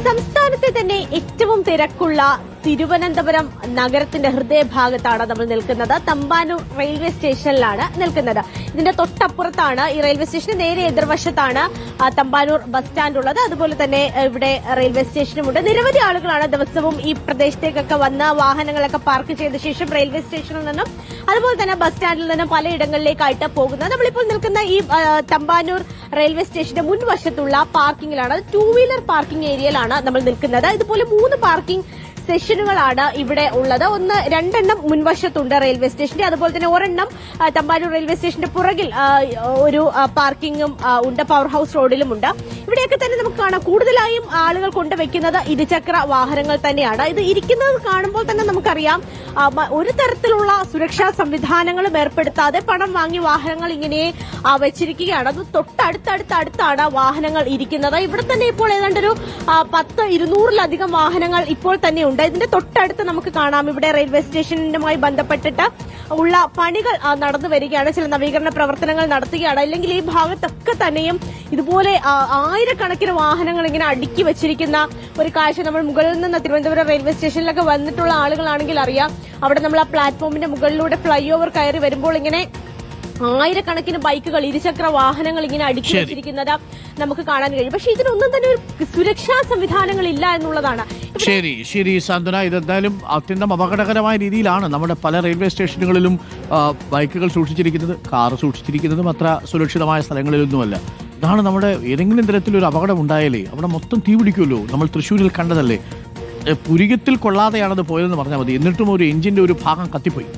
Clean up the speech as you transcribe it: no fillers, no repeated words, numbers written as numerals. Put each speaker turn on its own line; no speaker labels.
സംസ്ഥാനത്തെ തന്നെ ഏറ്റവും തിരക്കുള്ള തിരുവനന്തപുരം നഗരത്തിന്റെ ഹൃദയഭാഗത്താണ് നമ്മൾ നിൽക്കുന്നത്. തമ്പാനൂർ റെയിൽവേ സ്റ്റേഷനിലാണ് നിൽക്കുന്നത്. ഇതിന്റെ തൊട്ടപ്പുറത്താണ് ഈ റെയിൽവേ സ്റ്റേഷന് നേരെ എതിർവശത്താണ് തമ്പാനൂർ ബസ് സ്റ്റാൻഡ് ഉള്ളത്. അതുപോലെ തന്നെ ഇവിടെ റെയിൽവേ സ്റ്റേഷനുമുണ്ട്. നിരവധി ആളുകളാണ് ദിവസവും ഈ പ്രദേശത്തേക്കൊക്കെ വന്ന് വാഹനങ്ങളൊക്കെ പാർക്ക് ചെയ്ത ശേഷം റെയിൽവേ സ്റ്റേഷനിൽ നിന്നും അതുപോലെ തന്നെ ബസ് സ്റ്റാൻഡിൽ നിന്നും പലയിടങ്ങളിലേക്കായിട്ട് പോകുന്നത്. നമ്മളിപ്പോൾ നിൽക്കുന്ന ഈ തമ്പാനൂർ റെയിൽവേ സ്റ്റേഷന്റെ മുൻവശത്തുള്ള പാർക്കിംഗിലാണ്, 2 വീലർ പാർക്കിംഗ് ഏരിയയിലാണ് നമ്മൾ നിൽക്കുന്നത്. ഇതുപോലെ 3 പാർക്കിംഗ് സെഷനുകളാണ് ഇവിടെ ഉള്ളത്. രണ്ടെണ്ണം മുൻവശത്തുണ്ട് റെയിൽവേ സ്റ്റേഷന്റെ, അതുപോലെ തന്നെ ഒരെണ്ണം തമ്പാനൂർ റെയിൽവേ സ്റ്റേഷന്റെ പുറകിൽ ഒരു പാർക്കിംഗും ഉണ്ട്, പവർ ഹൌസ് റോഡിലുമുണ്ട്. ഇവിടെയൊക്കെ തന്നെ നമുക്ക് കാണാം കൂടുതലായും ആളുകൾ കൊണ്ടുവയ്ക്കുന്നത് ഇരുചക്ര വാഹനങ്ങൾ തന്നെയാണ്. ഇത് ഇരിക്കുന്നത് കാണുമ്പോൾ തന്നെ നമുക്കറിയാം ഒരു തരത്തിലുള്ള സുരക്ഷാ സംവിധാനങ്ങളും ഏർപ്പെടുത്താതെ പണം വാങ്ങി വാഹനങ്ങൾ ഇങ്ങനെ വെച്ചിരിക്കുകയാണ്. അത് തൊട്ടടുത്താണ് വാഹനങ്ങൾ ഇരിക്കുന്നത്. ഇവിടെ തന്നെ ഇപ്പോൾ ഏതാണ്ടൊരു 200-ലധികം വാഹനങ്ങൾ ഇപ്പോൾ തന്നെ ഉണ്ട്. ഇതിന്റെ തൊട്ടടുത്ത് നമുക്ക് കാണാം ഇവിടെ റെയിൽവേ സ്റ്റേഷനുമായി ബന്ധപ്പെട്ടിട്ട് ഉള്ള പണികൾ നടന്നു വരികയാണ്. ചില നവീകരണ പ്രവർത്തനങ്ങൾ നടത്തുകയാണ്. അല്ലെങ്കിൽ ഈ ഭാഗത്തൊക്കെ തന്നെയും ഇതുപോലെ ആയിരക്കണക്കിന് വാഹനങ്ങൾ ഇങ്ങനെ അടുക്കി വെച്ചിരിക്കുന്ന ഒരു കാഴ്ച നമ്മൾ മുകളിൽ നിന്ന് തിരുവനന്തപുരം റെയിൽവേ സ്റ്റേഷനിലൊക്കെ വന്നിട്ടുള്ള ആളുകളാണെങ്കിൽ അറിയാം. അവിടെ നമ്മൾ ആ പ്ലാറ്റ്ഫോമിന്റെ മുകളിലൂടെ ഫ്ലൈ ഓവർ കയറി വരുമ്പോൾ ഇങ്ങനെ ആയിരക്കണക്കിന് ബൈക്കുകൾ, ഇരുചക്ര വാഹനങ്ങൾ ഇങ്ങനെ അടുക്കി വെച്ചിരിക്കുന്നത് നമുക്ക് കാണാൻ കഴിയും. പക്ഷെ ഇതിനൊന്നും തന്നെ ഒരു സുരക്ഷാ സംവിധാനങ്ങൾ ഇല്ല എന്നുള്ളതാണ്.
ശരി സാന്ത്വന, ഇതെന്തായാലും അത്യന്തം അപകടകരമായ രീതിയിലാണ് നമ്മുടെ പല റെയിൽവേ സ്റ്റേഷനുകളിലും ബൈക്കുകൾ സൂക്ഷിച്ചിരിക്കുന്നത്. കാർ സൂക്ഷിച്ചിരിക്കുന്നതും അത്ര സുരക്ഷിതമായ സ്ഥലങ്ങളിലൊന്നുമല്ല. ഇതാണ് നമ്മുടെ ഏതെങ്കിലും തരത്തിലൊരു അപകടം ഉണ്ടായാലേ അവിടെ മൊത്തം തീ പിടിക്കുമല്ലോ. നമ്മൾ തൃശ്ശൂരിൽ കണ്ടതല്ലേ, പുരികത്തിൽ കൊള്ളാതെയാണത് പോയതെന്ന് പറഞ്ഞാൽ മതി, എന്നിട്ടും ഒരു എഞ്ചിന്റെ ഒരു ഭാഗം കത്തിപ്പോയി.